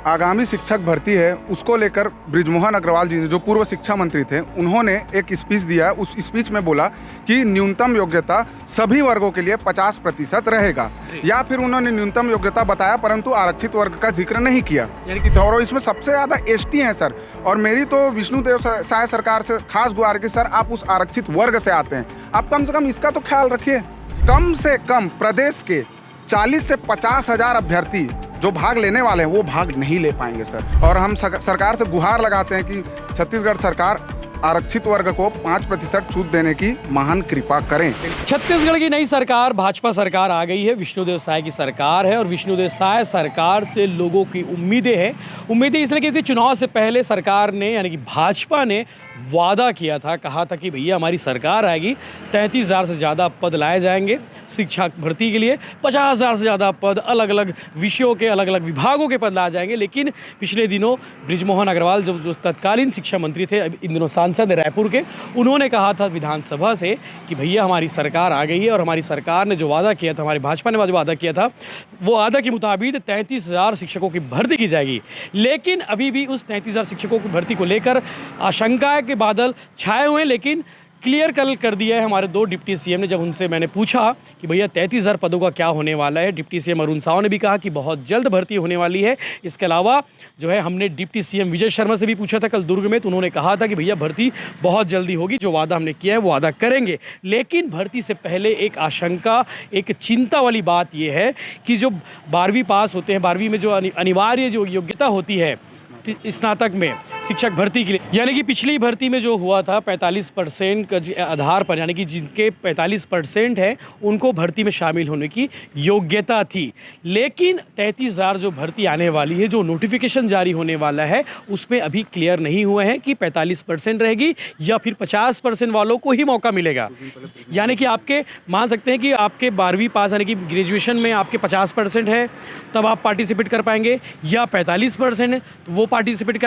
आगामी शिक्षक भर्ती है उसको लेकर बृजमोहन अग्रवाल जी ने, जो पूर्व शिक्षा मंत्री थे, उन्होंने एक स्पीच दिया। उस स्पीच में बोला कि न्यूनतम योग्यता सभी वर्गों के लिए 50% रहेगा, या फिर उन्होंने न्यूनतम योग्यता बताया परंतु आरक्षित वर्ग का जिक्र नहीं किया। यानी कि और इसमें सबसे ज़्यादा एसटी हैं सर। और मेरी तो विष्णुदेव साय सरकार से खास गुहार कि सर आप उस आरक्षित वर्ग से आते हैं, आप कम से कम इसका तो ख्याल रखिए। कम से कम प्रदेश के 40 से 50 हज़ार अभ्यर्थी जो भाग लेने वाले हैं वो भाग नहीं ले पाएंगे सर। और हम सरकार से गुहार लगाते हैं कि छत्तीसगढ़ सरकार आरक्षित वर्ग को 5% छूट देने की महान कृपा करें। छत्तीसगढ़ की नई सरकार, भाजपा सरकार आ गई है, विष्णुदेव साय की सरकार है। और विष्णुदेव साय सरकार से लोगों की उम्मीदें हैं। उम्मीदें इसलिए क्योंकि चुनाव से पहले सरकार ने, यानी कि भाजपा ने वादा किया था, कहा था कि भैया हमारी सरकार आएगी, 33,000 से ज़्यादा पद लाए जाएंगे शिक्षा भर्ती के लिए, 50,000 से ज़्यादा पद अलग अलग विषयों के, अलग अलग विभागों के पद लाए जाएंगे। लेकिन पिछले दिनों बृजमोहन अग्रवाल जो तत्कालीन शिक्षा मंत्री थे, इन दिनों सांसद रायपुर के, उन्होंने कहा था विधानसभा से कि भैया हमारी सरकार आ गई है और हमारी सरकार ने जो वादा किया था, हमारी भाजपा ने जो वादा किया था, वो वादा के मुताबिक 33,000 शिक्षकों की भर्ती की जाएगी। लेकिन अभी भी उस 33,000 शिक्षकों की भर्ती को लेकर आशंका के बादल छाए हुए हैं। लेकिन क्लियर कल कर दिया है हमारे 2 डिप्टी सीएम ने। जब उनसे मैंने पूछा कि भैया 33,000 पदों का क्या होने वाला है, डिप्टी सीएम अरुण साव ने भी कहा कि बहुत जल्द भर्ती होने वाली है। इसके अलावा जो है हमने डिप्टी सीएम विजय शर्मा से भी पूछा था कल दुर्ग में, तो उन्होंने कहा था कि भैया भर्ती बहुत जल्दी होगी, जो वादा हमने किया है वो वादा करेंगे। लेकिन भर्ती से पहले एक आशंका, एक चिंता वाली बात यह है कि जो 12वीं पास होते हैं, 12वीं में जो अनिवार्य जो योग्यता होती है स्नातक में शिक्षक भर्ती के लिए, यानी कि पिछली भर्ती में जो हुआ था 45% के आधार पर, यानी कि जिनके 45% है उनको भर्ती में शामिल होने की योग्यता थी। लेकिन 33,000 जो भर्ती आने वाली है, जो नोटिफिकेशन जारी होने वाला है, उसमें अभी क्लियर नहीं हुआ है कि 45% रहेगी या फिर 50% वालों को ही मौका मिलेगा। यानी कि आपके मान सकते हैं कि आपके 12वीं पास, यानी कि ग्रेजुएशन में आपके 50% है तब आप पार्टिसिपेट कर पाएंगे, या 45% है तो वो पार्टिसिपेट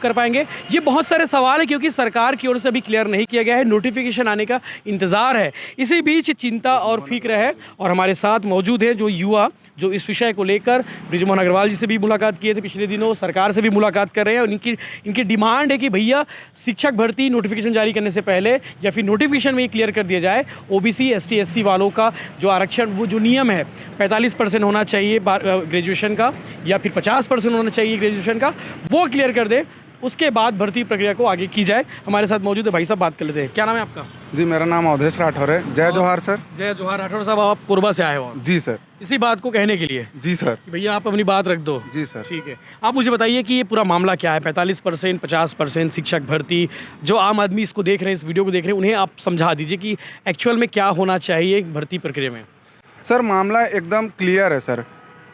कर पाएंगे। ये बहुत सारे सवाल है क्योंकि सरकार की ओर से अभी क्लियर नहीं किया गया है, नोटिफिकेशन आने का इंतज़ार है। इसी बीच चिंता और फिक्र है। और हमारे साथ मौजूद है जो युवा, जो इस विषय को लेकर बृजमोहन अग्रवाल जी से भी मुलाकात किए थे पिछले दिनों, सरकार से भी मुलाकात कर रहे हैं। और इनकी डिमांड है कि भैया शिक्षक भर्ती नोटिफिकेशन जारी करने से पहले या फिर नोटिफिकेशन में क्लियर कर दिया जाए, ओबीसी ST SC वालों का जो आरक्षण, वो जो नियम है 45% होना चाहिए ग्रेजुएशन का, या फिर 50% होना चाहिए ग्रेजुएशन का, वो क्लियर कर दे। उसके बाद भर्ती प्रक्रिया को आगे की जाए। हमारे साथ मौजूद है भाई साहब, बात कर लेते हैं। क्या नाम है आपका? जी मेरा नाम अवधेश राठौर है। जय जोहार सर। जय जोहार राठौर साहब, आप कोरबा से आए हो? जी सर। इसी बात को कहने के लिए? जी सर। भैया आप अपनी बात रख दो। जी सर। ठीक है, आप मुझे बताइए कि ये पूरा मामला क्या है? 45%, 50% शिक्षक भर्ती, जो आम आदमी इसको देख रहे हैं, इस वीडियो को देख रहे हैं, उन्हें आप समझा दीजिए कि एक्चुअल में क्या होना चाहिए भर्ती प्रक्रिया में। सर मामला एकदम क्लियर है सर।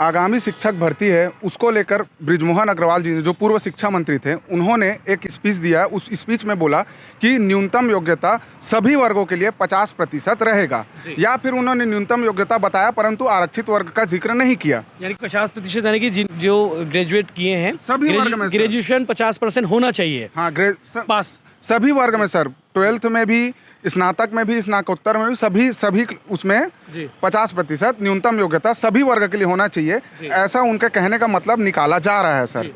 आगामी शिक्षक भर्ती है उसको लेकर बृजमोहन अग्रवाल जी ने, जो पूर्व शिक्षा मंत्री थे, उन्होंने एक स्पीच दिया। उस स्पीच में बोला कि न्यूनतम योग्यता सभी वर्गों के लिए 50% रहेगा, या फिर उन्होंने न्यूनतम योग्यता बताया परंतु आरक्षित वर्ग का जिक्र नहीं किया। यानी 50%, यानी कि जो ग्रेजुएट किए हैं सभी वर्ग में ग्रेजुएशन 50% होना चाहिए। हाँ, पास सभी वर्ग में सर, 12th में भी, स्नातक में भी, स्नातकोत्तर में भी, सभी उसमें 50% न्यूनतम योग्यता सभी वर्ग के लिए होना चाहिए, ऐसा उनके कहने का मतलब निकाला जा रहा है सर।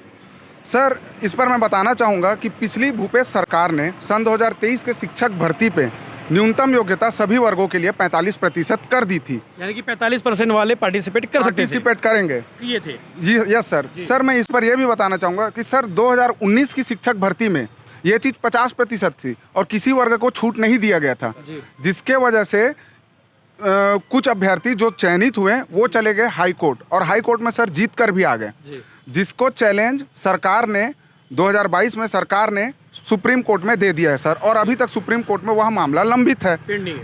सर इस पर मैं बताना चाहूँगा कि पिछली भूपेश सरकार ने सन 2023 के शिक्षक भर्ती पे न्यूनतम योग्यता सभी वर्गों के लिए 45% कर दी थी। यानी कि 45% वाले पार्टिसिपेट करेंगे ये थे। जी यस सर। सर मैं इस पर यह भी बताना चाहूँगा कि सर 2019 की शिक्षक भर्ती में ये चीज़ 50% थी और किसी वर्ग को छूट नहीं दिया गया था, जिसके वजह से कुछ अभ्यर्थी जो चयनित हुए वो चले गए हाई कोर्ट, और हाई कोर्ट में सर जीत कर भी आ गए, जिसको चैलेंज सरकार ने 2022 में सरकार ने सुप्रीम कोर्ट में दे दिया है सर। और अभी तक सुप्रीम कोर्ट में वह मामला लंबित है।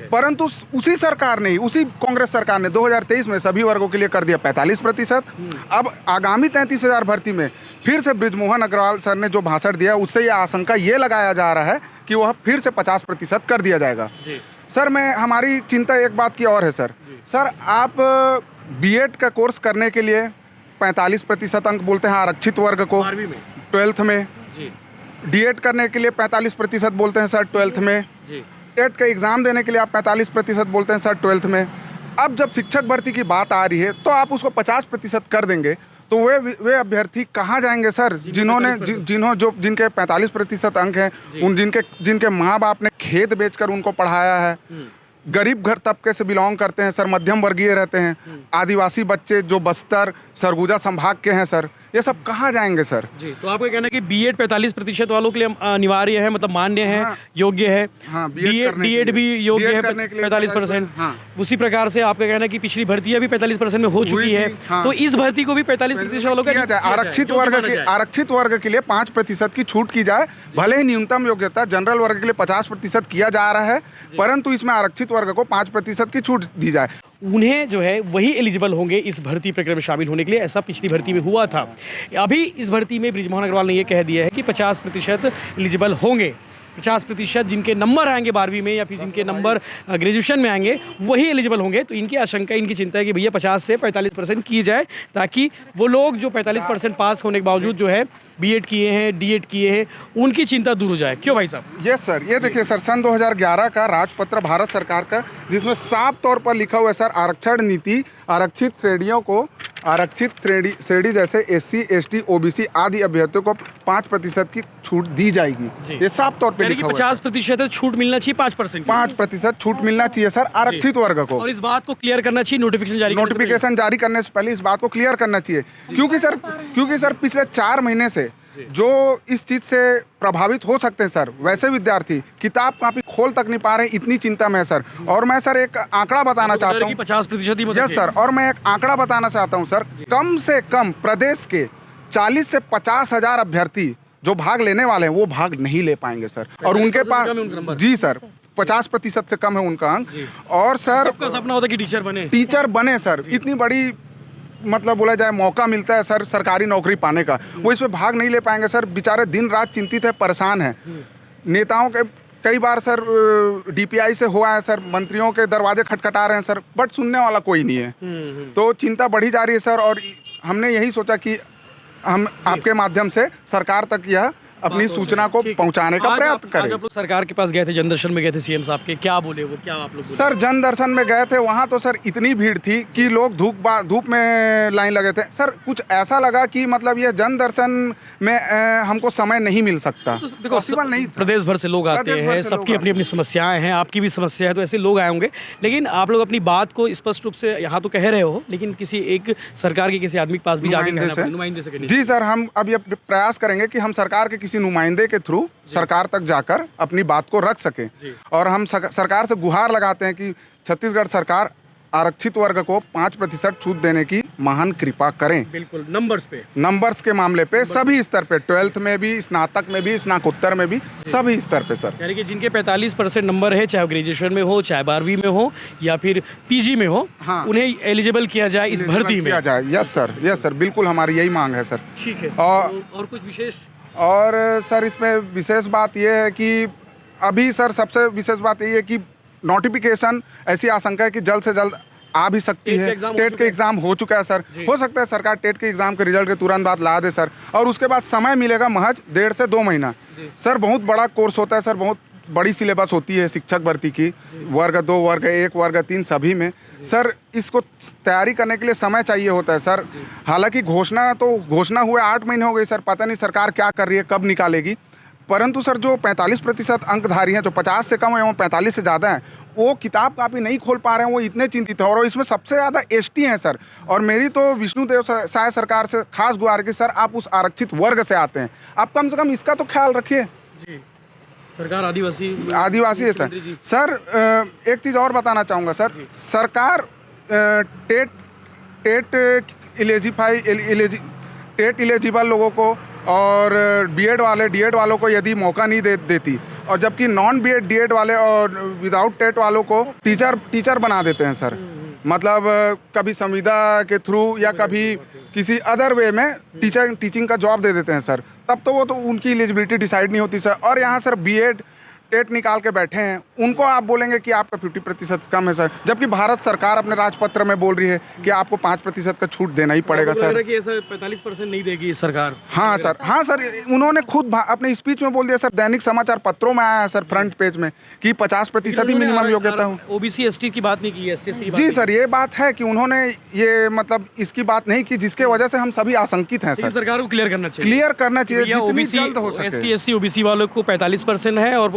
परंतु उसी सरकार ने, उसी कांग्रेस सरकार ने 2023 में सभी वर्गों के लिए कर दिया 45%। अब आगामी 33,000 भर्ती में फिर से बृजमोहन अग्रवाल सर ने जो भाषण दिया, उससे यह आशंका ये लगाया जा रहा है कि वह फिर से 50% कर दिया जाएगा। सर हमारी चिंता एक बात की और है सर। सर आप B.Ed का कोर्स करने के लिए 45% अंक बोलते हैं आरक्षित वर्ग को 12th में, D.Ed करने के लिए 45% बोलते हैं सर 12th में, टेट का एग्ज़ाम देने के लिए आप 45% बोलते हैं सर 12th में। अब जब शिक्षक भर्ती की बात आ रही है तो आप उसको 50% कर देंगे तो वे अभ्यर्थी कहाँ जाएंगे सर, जिनके 45% अंक हैं, जिनके माँ बाप ने खेत बेचकर उनको पढ़ाया है, गरीब घर तबके से बिलोंग करते हैं सर, मध्यम वर्गीय रहते हैं, आदिवासी बच्चे जो बस्तर सरगुजा संभाग के हैं सर, ये सब कहाँ जाएंगे सर? जी, तो आपका कहना है कि बीएड 45% वालों के लिए अनिवार्य है, मतलब मान्य है, हाँ, योग्य है। हाँ, डीएड भी योग्य है 45%। हाँ। उसी प्रकार से आपका कहना है कि पिछली भर्तियां भी 45% में हो चुकी है, हाँ। तो इस भर्ती को भी 45% वालों का किया जाए। आरक्षित वर्ग के लिए 5% की छूट की जाए। भले ही न्यूनतम योग्यता जनरल वर्ग के लिए 50% किया जा रहा है, परंतु इसमें आरक्षित वर्ग को 5% की छूट दी जाए। उन्हें जो है वही एलिजिबल होंगे इस भर्ती प्रक्रिया में शामिल होने के लिए, ऐसा पिछली भर्ती में हुआ था। अभी इस भर्ती में बृजमोहन अग्रवाल ने यह कह दिया है कि 50% एलिजिबल होंगे, 50% जिनके नंबर आएंगे 12वीं में या फिर जिनके नंबर ग्रेजुएशन में आएंगे वही एलिजिबल होंगे। तो इनकी आशंका, इनकी चिंता है कि भैया 50 से 45% की जाए, ताकि वो लोग जो 45% पास होने के बावजूद जो है बीएड किए हैं, डीएड किए हैं, उनकी चिंता दूर हो जाए। क्यों भाई साहब? यस सर, ये देखिए सर, सन 2011 का राजपत्र भारत सरकार का, जिसमें साफ तौर पर लिखा हुआ है सर, आरक्षण नीति आरक्षित श्रेणियों को, आरक्षित श्रेणी जैसे एससी, एसटी, ओबीसी आदि अभ्यर्थियों को 5% की छूट दी जाएगी। ये साफ तौर पे लिखा हुआ है। 50% छूट मिलना चाहिए, 5% छूट मिलना चाहिए सर आरक्षित वर्ग को। और इस बात को क्लियर करना चाहिए नोटिफिकेशन जारी करने से पहले इस बात को क्लियर करना चाहिए, क्योंकि सर पिछले 4 महीने से जो इस चीज से प्रभावित हो सकते हैं सर, वैसे विद्यार्थी किताब कापी खोल तक नहीं पा रहे, इतनी चिंता में है सर। और मैं सर एक आंकड़ा बताना चाहता हूँ। 50% यस सर, और मैं एक आंकड़ा बताना चाहता हूँ सर, कम से कम प्रदेश के 40 से 50 हजार अभ्यर्थी जो भाग लेने वाले हैं वो भाग नहीं ले पाएंगे सर। और उनके पास, जी सर, 50% से कम है उनका अंक। और सर सबका सपना होता है कि टीचर बने सर, इतनी बड़ी मतलब बोला जाए मौका मिलता है सर सरकारी नौकरी पाने का, वो इसमें भाग नहीं ले पाएंगे सर। बेचारे दिन रात चिंतित है, परेशान है। नेताओं के कई बार सर डीपीआई से हुआ है सर, मंत्रियों के दरवाजे खटखटा रहे हैं सर, बट सुनने वाला कोई नहीं है। तो चिंता बढ़ी जा रही है सर, और हमने यही सोचा कि हम आपके माध्यम से सरकार तक यह अपनी सूचना को पहुंचाने का प्रयत्न करें। आज आप लोग सरकार के पास गए थे, जनदर्शन में गए थे सीएम साहब के, क्या बोले वो, क्या आप लोग बोले? सर जनदर्शन में गए थे, वहाँ तो सर इतनी भीड़ थी कि लोग धूप में लाइन लगे थे सर। कुछ ऐसा लगा कि मतलब ये जनदर्शन में हमको समय नहीं मिल सकता, तो देखो पॉसिबल नहीं। प्रदेश भर से लोग आते हैं, सबकी अपनी अपनी समस्याएं हैं, आपकी भी समस्या है, तो ऐसे लोग आए होंगे। लेकिन आप लोग अपनी बात को स्पष्ट रूप से यहाँ तो कह रहे हो, लेकिन किसी एक सरकार के किसी आदमी के पास भी जाके नुमाइंदे से। जी सर, हम अब ये प्रयास करेंगे कि हम सरकार के किसी नुमाइंदे के थ्रू सरकार तक जाकर अपनी बात को रख सकें। और हम सरकार से गुहार लगाते हैं कि छत्तीसगढ़ सरकार आरक्षित वर्ग को 5% छूट देने की महान कृपा करें। बिल्कुल, नंबर्स के मामले पे सभी स्तर पे, 12th में भी, स्नातक में भी, स्नाकोत्तर में भी, सभी स्तर पे सर। यानी कि जिनके 45% नंबर है, चाहे ग्रेजुएशन में हो, चाहे 12वीं में हो या फिर पीजी में हो, हाँ, उन्हें एलिजिबल किया जाए इस भर्ती में। किया जाए। यस सर, बिल्कुल हमारी यही मांग है सर। ठीक है। और कुछ विशेष? और सर इसमें विशेष बात यह है कि अभी सर सबसे विशेष बात यही है कि नोटिफिकेशन, ऐसी आशंका है कि जल्द से जल्द आ भी सकती है। टेट के एग्ज़ाम हो चुका है सर, हो सकता है सरकार टेट के एग्ज़ाम के रिजल्ट के तुरंत बाद ला दे सर, और उसके बाद समय मिलेगा महज 1.5 से 2 महीना। सर बहुत बड़ा कोर्स होता है सर, बहुत बड़ी सिलेबस होती है शिक्षक भर्ती की, वर्ग 2, वर्ग 1, वर्ग 3 सभी में। सर इसको तैयारी करने के लिए समय चाहिए होता है सर। हालांकि घोषणा हुए 8 महीने हो गए सर, पता नहीं सरकार क्या कर रही है, कब निकालेगी। परंतु सर जो 45% अंकधारी हैं, जो 50 से कम है एवं 45 से ज़्यादा हैं, वो किताब कापी नहीं खोल पा रहे हैं, वो इतने चिंतित हैं। और इसमें सबसे ज़्यादा एसटी हैं सर। और मेरी तो विष्णुदेव साय सरकार से खास गुहार है कि सर आप उस आरक्षित वर्ग से आते हैं, आप कम से कम इसका तो ख्याल रखिए। जी, सरकार आदिवासी है सर। सर एक चीज़ और बताना चाहूँगा सर, सरकार टेट इलिजिबल लोगों को और बीएड वाले, डीएड वालों को यदि मौका नहीं देती, और जबकि नॉन बीएड, डीएड वाले और विदाउट टेट वालों को टीचर बना देते हैं सर। मतलब कभी संविदा के थ्रू या कभी किसी अदर वे में टीचिंग का जॉब दे देते हैं सर, तब तो वो तो उनकी एलिजिबिलिटी डिसाइड नहीं होती सर। और यहाँ सर बीएड, टेट निकाल के बैठे हैं उनको आप बोलेंगे कि आपका 50% कम है सर, जबकि भारत सरकार अपने राजपत्र में बोल रही है कि आपको 5% का छूट देना ही पड़ेगा आपको लग रहा सर। है कि ऐसा 45% नहीं देगी इस सरकार? हाँ सर, उन्होंने खुद अपने स्पीच में बोल दिया सर, दैनिक समाचार पत्रों में आया है सर फ्रंट पेज में कि 50% ही मिनिमम योग्यता हो। ओबीसी एसटी की बात नहीं की है, एसटी की बात जी नहीं सर, ये बात है कि उन्होंने ये मतलब इसकी बात नहीं की, जिसके वजह से हम सभी आशंकित हैं की। सर। सरकार को क्लियर करना चाहिए, क्लियर करना चाहिए जितनी ओबीसी जल्द हो एसटी सके। एससी ओबीसी वालों को 45% है और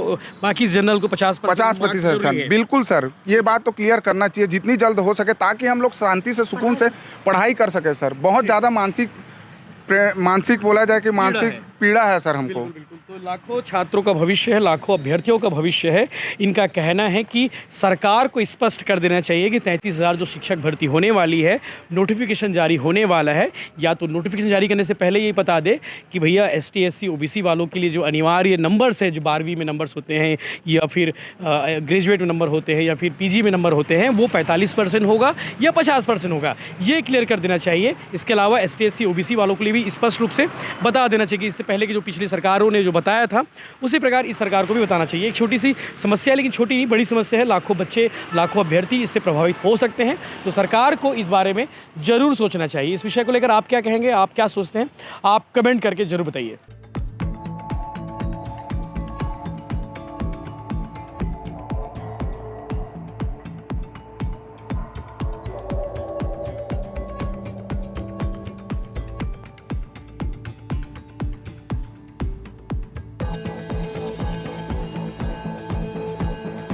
बाकी जनरल को 50% सर, बिल्कुल सर, ये बात तो क्लियर करना चाहिए जितनी जल्द हो सके, ताकि हम लोग शांति से सुकून से पढ़ाई कर सके सर। बहुत ज़्यादा मानसिक बोला जाए कि मानसिक पीड़ा है सर हमको। बिल्कुल। तो लाखों छात्रों का भविष्य है, लाखों अभ्यर्थियों का भविष्य है। इनका कहना है कि सरकार को स्पष्ट कर देना चाहिए कि 33,000 जो शिक्षक भर्ती होने वाली है, नोटिफिकेशन जारी होने वाला है, या तो नोटिफिकेशन जारी करने से पहले यही बता दे कि भैया एसटी एससी ओबीसी वालों के लिए जो अनिवार्य नंबर्स है, जो 12वीं में नंबर्स होते हैं या फिर ग्रेजुएट में नंबर होते हैं या फिर पीजी में नंबर होते हैं, वो 45% होगा या 50% होगा, ये क्लियर कर देना चाहिए। इसके अलावा एसटी एससी ओबीसी वालों के लिए भी स्पष्ट रूप से बता देना चाहिए कि इससे पहले की जो पिछली सरकारों ने जो बताया था उसी प्रकार इस सरकार को भी बताना चाहिए। एक छोटी सी समस्या है, लेकिन छोटी नहीं बड़ी समस्या है। लाखों बच्चे, लाखों अभ्यर्थी इससे प्रभावित हो सकते हैं, तो सरकार को इस बारे में ज़रूर सोचना चाहिए। इस विषय को लेकर आप क्या कहेंगे, आप क्या सोचते हैं, आप कमेंट करके ज़रूर बताइए।